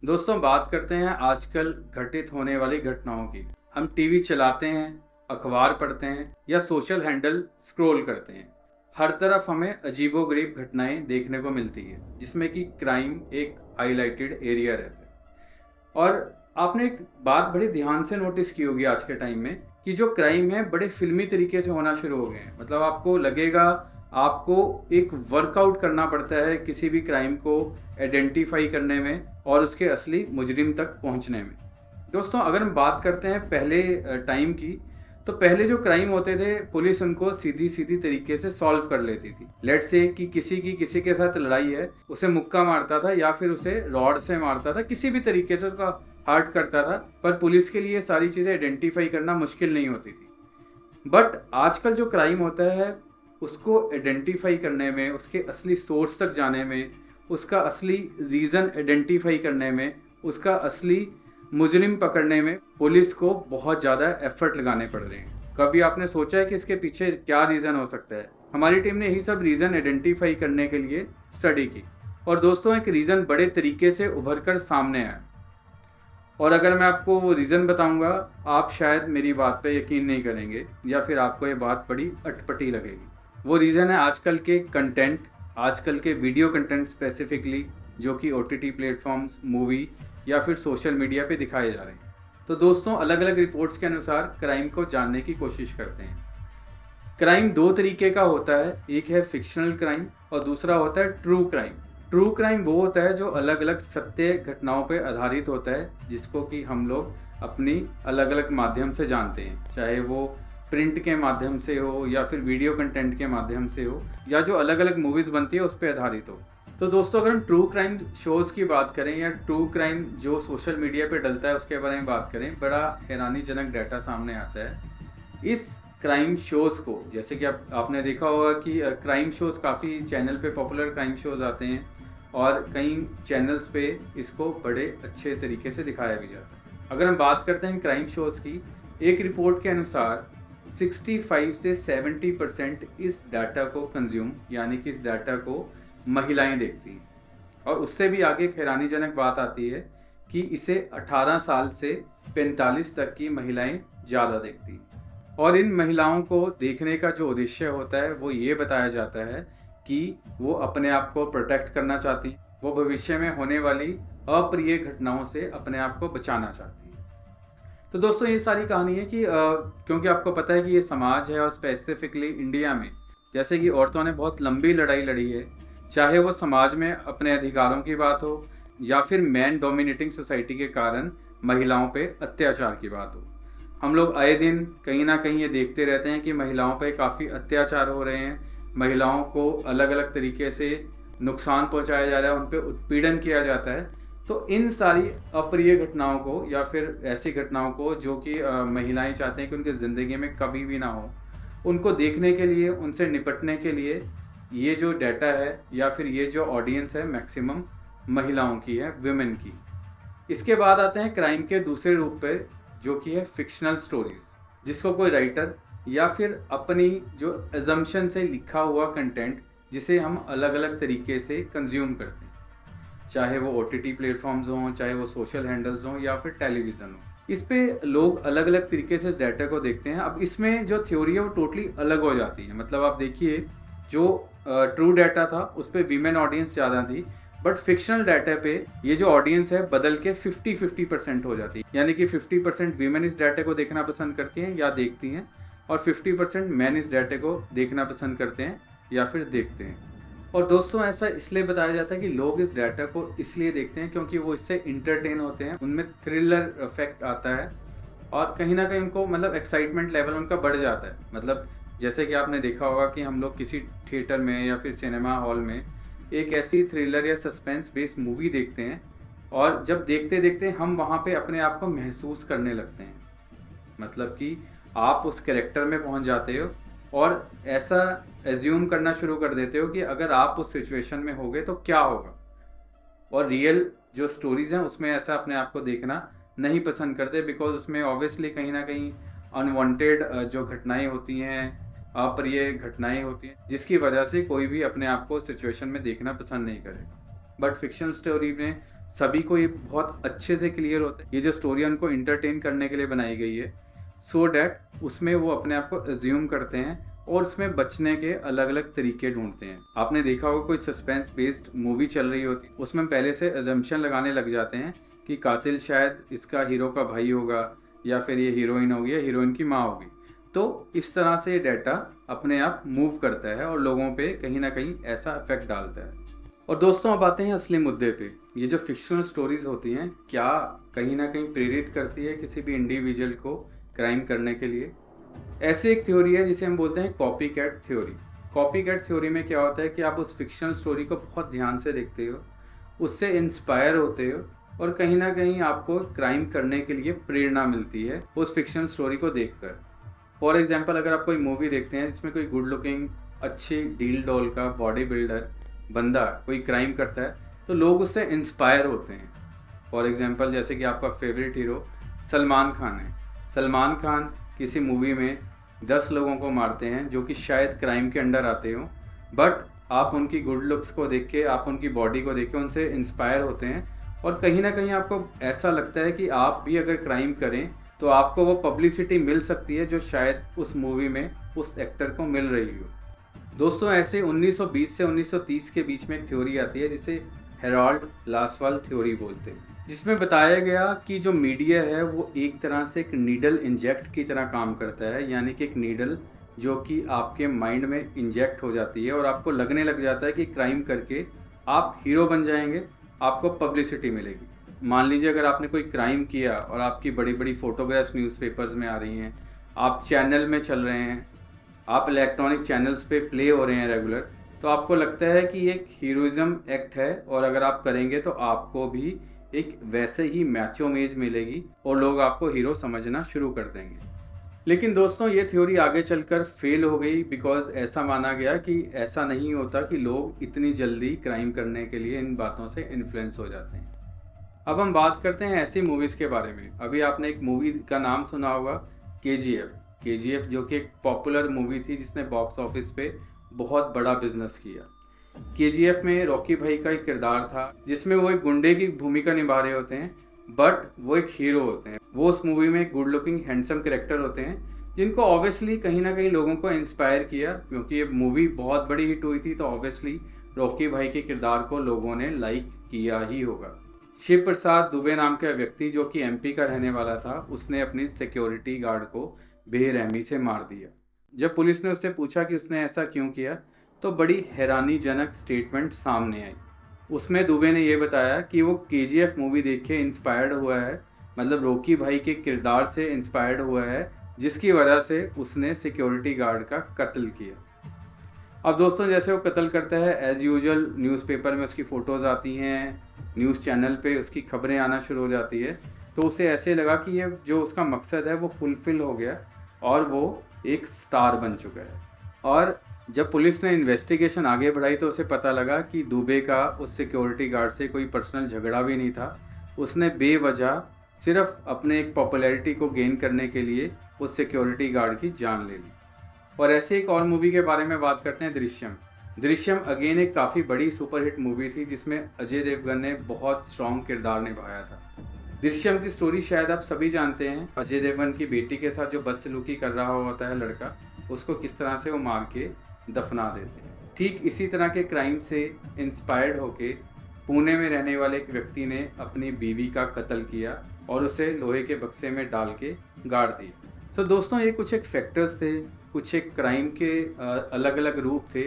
दोस्तों बात करते हैं आजकल घटित होने वाली घटनाओं की। हम टीवी चलाते हैं, अखबार पढ़ते हैं या सोशल हैंडल स्क्रॉल करते हैं। हर तरफ हमें अजीबोगरीब घटनाएं देखने को मिलती है जिसमें कि क्राइम एक हाईलाइटेड एरिया रहता है। और आपने एक बात बड़ी ध्यान से नोटिस की होगी आज के टाइम में कि जो क्राइम है बड़े फिल्मी तरीके से होना शुरू हो गए हैं। मतलब आपको लगेगा आपको एक वर्कआउट करना पड़ता है किसी भी क्राइम को आइडेंटिफाई करने में और उसके असली मुजरिम तक पहुंचने में। दोस्तों अगर हम बात करते हैं पहले टाइम की, तो पहले जो क्राइम होते थे पुलिस उनको सीधी सीधी तरीके से सॉल्व कर लेती थी। लेट से कि किसी के साथ लड़ाई है, उसे मुक्का मारता था या फिर उसे रॉड से मारता था, किसी भी तरीके से उसका हर्ट करता था, पर पुलिस के लिए सारी चीज़ें आइडेंटिफाई करना मुश्किल नहीं होती थी। बट आजकल जो क्राइम होता है उसको आइडेंटिफाई करने में, उसके असली सोर्स तक जाने में, उसका असली रीज़न आइडेंटिफाई करने में, उसका असली मुजरिम पकड़ने में पुलिस को बहुत ज़्यादा एफर्ट लगाने पड़ रहे हैं। कभी आपने सोचा है कि इसके पीछे क्या रीज़न हो सकता है? हमारी टीम ने यही सब रीज़न आइडेंटिफाई करने के लिए स्टडी की और दोस्तों एक रीज़न बड़े तरीके से उभर कर सामने आया। और अगर मैं आपको वो रीज़न बताऊंगा, आप शायद मेरी बात पे यकीन नहीं करेंगे या फिर आपको ये बात बड़ी अटपटी लगेगी। वो रीज़न है आजकल के कंटेंट, आजकल के वीडियो कंटेंट स्पेसिफिकली, जो कि OTT प्लेटफॉर्म्स, मूवी या फिर सोशल मीडिया पे दिखाए जा रहे हैं। तो दोस्तों अलग अलग रिपोर्ट्स के अनुसार क्राइम को जानने की कोशिश करते हैं। क्राइम दो तरीके का होता है, एक है फिक्शनल क्राइम और दूसरा होता है ट्रू क्राइम। ट्रू क्राइम वो होता है जो अलग अलग सत्य घटनाओं पर आधारित होता है, जिसको कि हम लोग अपनी अलग अलग माध्यम से जानते हैं, चाहे वो प्रिंट के माध्यम से हो या फिर वीडियो कंटेंट के माध्यम से हो या जो अलग अलग मूवीज़ बनती है उस पर आधारित हो। तो दोस्तों अगर हम ट्रू क्राइम शोज़ की बात करें या ट्रू क्राइम जो सोशल मीडिया पे डलता है उसके बारे में बात करें, बड़ा हैरानीजनक डाटा सामने आता है। इस क्राइम शोज़ को, जैसे कि आपने देखा होगा कि क्राइम शोज़ काफ़ी चैनल पे पॉपुलर क्राइम शोज़ आते हैं और कई चैनल्स पे इसको बड़े अच्छे तरीके से दिखाया भी जाता है। अगर हम बात करते हैं क्राइम शोज़ की, एक रिपोर्ट के अनुसार 65 से 70% इस डाटा को कंज्यूम, यानी कि इस डाटा को महिलाएं देखती हैं। और उससे भी आगे एक हैरानीजनक बात आती है कि इसे 18 साल से 45 तक की महिलाएं ज़्यादा देखती हैं। और इन महिलाओं को देखने का जो उद्देश्य होता है वो ये बताया जाता है कि वो अपने आप को प्रोटेक्ट करना चाहती हैं, वो भविष्य में होने वाली अप्रिय घटनाओं से अपने आप को बचाना चाहती हैं। तो दोस्तों ये सारी कहानी है कि क्योंकि आपको पता है कि ये समाज है और स्पेसिफिकली इंडिया में जैसे कि औरतों ने बहुत लंबी लड़ाई लड़ी है, चाहे वो समाज में अपने अधिकारों की बात हो या फिर मैन डोमिनेटिंग सोसाइटी के कारण महिलाओं पे अत्याचार की बात हो। हम लोग आए दिन कहीं ना कहीं ये देखते रहते हैं कि महिलाओं पे काफ़ी अत्याचार हो रहे हैं, महिलाओं को अलग अलग तरीके से नुकसान पहुंचाया जा रहा है, उन पर उत्पीड़न किया जाता है। तो इन सारी अप्रिय घटनाओं को या फिर ऐसी घटनाओं को जो कि महिलाएं चाहते हैं कि उनकी ज़िंदगी में कभी भी ना हो, उनको देखने के लिए, उनसे निपटने के लिए ये जो डाटा है या फिर ये जो ऑडियंस है मैक्सिमम महिलाओं की है, विमेन की। इसके बाद आते हैं क्राइम के दूसरे रूप पर, जो कि है फिक्शनल स्टोरीज, जिसको कोई राइटर या फिर अपनी जो एजम्पशन से लिखा हुआ कंटेंट जिसे हम अलग अलग तरीके से कंज्यूम करते हैं, चाहे वो OTT प्लेटफॉर्म्स हों, चाहे वो सोशल हैंडल्स हों या फिर टेलीविज़न हो। इस पे लोग अलग अलग तरीके से इस डाटा को देखते हैं। अब इसमें जो थ्योरी है वो टोटली अलग हो जाती है। मतलब आप देखिए, जो ट्रू डाटा था उस पर वीमेन ऑडियंस ज़्यादा थी, बट फिक्शनल डाटा पे ये जो ऑडियंस है बदल के 50-50% हो जाती है। यानी कि 50% वीमेन इस डाटा को देखना पसंद करती हैं या देखती हैं और 50% मैन इस डाटा को देखना पसंद करते हैं या फिर देखते हैं। और दोस्तों ऐसा इसलिए बताया जाता है कि लोग इस डाटा को इसलिए देखते हैं क्योंकि वो इससे इंटरटेन होते हैं, उनमें थ्रिलर इफेक्ट आता है और कहीं ना कहीं उनको मतलब एक्साइटमेंट लेवल उनका बढ़ जाता है। मतलब जैसे कि आपने देखा होगा कि हम लोग किसी थिएटर में या फिर सिनेमा हॉल में एक ऐसी थ्रिलर या सस्पेंस बेस्ड मूवी देखते हैं और जब देखते देखते हम वहाँ पे अपने आप को महसूस करने लगते हैं। मतलब कि आप उस कैरेक्टर में पहुँच जाते हो और ऐसा एज्यूम करना शुरू कर देते हो कि अगर आप उस सिचुएशन में होगे तो क्या होगा। और रियल जो स्टोरीज़ हैं उसमें ऐसा अपने आप को देखना नहीं पसंद करते, बिकॉज उसमें ऑब्वियसली कहीं ना कहीं अनवांटेड जो घटनाएं होती हैं, अप्रिय घटनाएं होती हैं, जिसकी वजह से कोई भी अपने आप को सिचुएशन में देखना पसंद नहीं करेगा। बट फिक्शनल स्टोरी में सभी को ये बहुत अच्छे से क्लियर होता है ये जो स्टोरी उनको इंटरटेन करने के लिए बनाई गई है, सो डैट उसमें वो अपने आप को एज्यूम करते हैं और उसमें बचने के अलग अलग तरीके ढूंढते हैं। आपने देखा होगा कोई सस्पेंस बेस्ड मूवी चल रही होती है, उसमें पहले से अजम्पशन लगाने लग जाते हैं कि कातिल शायद इसका हीरो का भाई होगा या फिर ये हीरोइन होगी या हीरोइन की माँ होगी। तो इस तरह से डाटा अपने आप मूव करता है और लोगों पे कहीं ना कहीं ऐसा इफेक्ट डालता है। और दोस्तों अब आते हैं असली मुद्दे पे। ये जो फिक्शनल स्टोरीज होती हैं क्या कहीं ना कहीं प्रेरित करती है किसी भी इंडिविजुअल को क्राइम करने के लिए? ऐसी एक थ्योरी है जिसे हम बोलते हैं copy cat theory. Copy cat theory में क्या होता है कि आप उस फिक्शनल स्टोरी को बहुत ध्यान से देखते हो, उससे इंस्पायर होते हो और कहीं ना कहीं आपको क्राइम करने के लिए प्रेरणा मिलती है उस फिक्शनल स्टोरी को देखकर। फॉर एग्जाम्पल अगर आप कोई मूवी देखते हैं जिसमें कोई गुड लुकिंग अच्छी डील डॉल का बॉडी बिल्डर बंदा कोई क्राइम करता है तो लोग उससे इंस्पायर होते हैं। फॉर एग्जाम्पल जैसे कि आपका फेवरेट हीरो सलमान खान है। सलमान खान किसी मूवी में 10 लोगों को मारते हैं जो कि शायद क्राइम के अंडर आते हो, बट आप उनकी गुड लुक्स को देख के, आप उनकी बॉडी को देख के उनसे इंस्पायर होते हैं और कहीं ना कहीं आपको ऐसा लगता है कि आप भी अगर क्राइम करें तो आपको वो पब्लिसिटी मिल सकती है जो शायद उस मूवी में उस एक्टर को मिल रही हो। दोस्तों ऐसे 1920 से 1930 के बीच में एक थ्योरी आती है जिसे हेराल्ड लासवाल थ्योरी बोलते हैं, जिसमें बताया गया कि जो मीडिया है वो एक तरह से एक नीडल इंजेक्ट की तरह काम करता है, यानी कि एक नीडल जो कि आपके माइंड में इंजेक्ट हो जाती है और आपको लगने लग जाता है कि क्राइम करके आप हीरो बन जाएंगे, आपको पब्लिसिटी मिलेगी। मान लीजिए अगर आपने कोई क्राइम किया और आपकी बड़ी बड़ी फोटोग्राफ्स न्यूज़पेपर्स में आ रही हैं, आप चैनल में चल रहे हैं, आप इलेक्ट्रॉनिक चैनल्स पे प्ले हो रहे हैं रेगुलर, तो आपको लगता है कि एक हीरोइज्म एक्ट है और अगर आप करेंगे तो आपको भी एक वैसे ही मैचो इमेज मिलेगी और लोग आपको हीरो समझना शुरू कर देंगे। लेकिन दोस्तों ये थ्योरी आगे चलकर फेल हो गई बिकॉज ऐसा माना गया कि ऐसा नहीं होता कि लोग इतनी जल्दी क्राइम करने के लिए इन बातों से इन्फ्लुएंस हो जाते हैं। अब हम बात करते हैं ऐसी मूवीज़ के बारे में। अभी आपने एक मूवी का नाम सुना होगा KGF जो कि एक पॉपुलर मूवी थी जिसने बॉक्स ऑफिस पे बहुत बड़ा बिजनेस किया। KGF में रॉकी भाई का एक किरदार था जिसमें वो एक गुंडे की भूमिका निभा रहे होते हैं, बट वो एक हीरो होते हैं। वो उस मूवी में एक गुड लुकिंग हैंडसम कैरेक्टर होते हैं जिनको ऑब्वियसली कहीं ना कहीं लोगों को इंस्पायर किया, क्योंकि ये मूवी बहुत बड़ी हिट हुई थी तो ऑब्वियसली रॉकी भाई के किरदार को लोगों ने लाइक किया ही होगा। शिव प्रसाद दुबे नाम का व्यक्ति जो कि MP का रहने वाला था, उसने अपनी सिक्योरिटी गार्ड को बेरहमी से मार दिया। जब पुलिस ने उससे पूछा कि उसने ऐसा क्यों किया तो बड़ी हैरानीजनक स्टेटमेंट सामने आई। उसमें दुबे ने यह बताया कि वो KGF मूवी देख के इंस्पायर्ड हुआ है, मतलब रॉकी भाई के किरदार से इंस्पायर्ड हुआ है, जिसकी वजह से उसने सिक्योरिटी गार्ड का कत्ल किया। अब दोस्तों जैसे वो कत्ल करता है एज यूजुअल न्यूज़पेपर में उसकी फ़ोटोज़ आती हैं, न्यूज़ चैनल पे उसकी खबरें आना शुरू हो जाती है, तो उसे ऐसे लगा कि ये जो उसका मकसद है वो फुलफ़िल हो गया और वो एक स्टार बन चुका है। और जब पुलिस ने इन्वेस्टिगेशन आगे बढ़ाई तो उसे पता लगा कि दुबे का उस सिक्योरिटी गार्ड से कोई पर्सनल झगड़ा भी नहीं था। उसने बेवजह सिर्फ अपने एक पॉपुलैरिटी को गेन करने के लिए उस सिक्योरिटी गार्ड की जान ले ली। और ऐसे एक और मूवी के बारे में बात करते हैं, दृश्यम अगेन एक काफ़ी बड़ी सुपरहिट मूवी थी जिसमें अजय देवगन ने बहुत स्ट्रॉन्ग किरदार निभाया था। दृश्यम की स्टोरी शायद आप सभी जानते हैं। अजय देवगन की बेटी के साथ जो बदसलूकी कर रहा होता है लड़का, उसको किस तरह से वो मार के दफना देते हैं। ठीक इसी तरह के क्राइम से इंस्पायर्ड होके पुणे में रहने वाले एक व्यक्ति ने अपनी बीवी का कत्ल किया और उसे लोहे के बक्से में डाल के गाड़ दिया। सो दोस्तों ये कुछ एक फैक्टर्स थे, कुछ एक क्राइम के अलग अलग रूप थे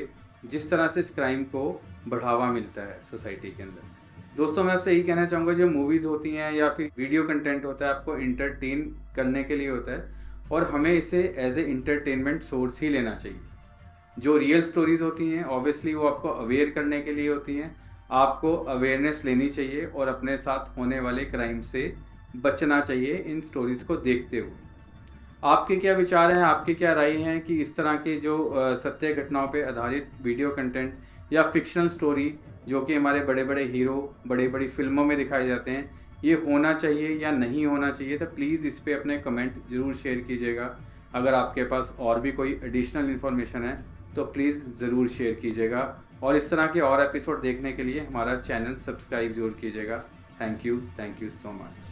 जिस तरह से इस क्राइम को बढ़ावा मिलता है सोसाइटी के अंदर। दोस्तों मैं आपसे यही कहना चाहूँगा, जो मूवीज़ होती हैं या फिर वीडियो कंटेंट होता है आपको इंटरटेन करने के लिए होता है और हमें इसे एज ए इंटरटेनमेंट सोर्स ही लेना चाहिए। जो रियल स्टोरीज़ होती हैं ऑब्वियसली वो आपको अवेयर करने के लिए होती हैं, आपको अवेयरनेस लेनी चाहिए और अपने साथ होने वाले क्राइम से बचना चाहिए इन स्टोरीज़ को देखते हुए। आपके क्या विचार हैं, आपकी क्या राय हैं कि इस तरह के जो सत्य घटनाओं पे आधारित वीडियो कंटेंट या फिक्शनल स्टोरी जो कि हमारे बड़े बड़े हीरो बड़ी बड़ी फिल्मों में दिखाए जाते हैं, ये होना चाहिए या नहीं होना चाहिए? तो प्लीज़ इस पे अपने कमेंट ज़रूर शेयर कीजिएगा। अगर आपके पास और भी कोई एडिशनल इन्फॉर्मेशन है तो प्लीज़ ज़रूर शेयर कीजिएगा और इस तरह के और एपिसोड देखने के लिए हमारा चैनल सब्सक्राइब ज़रूर कीजिएगा। Thank you so much.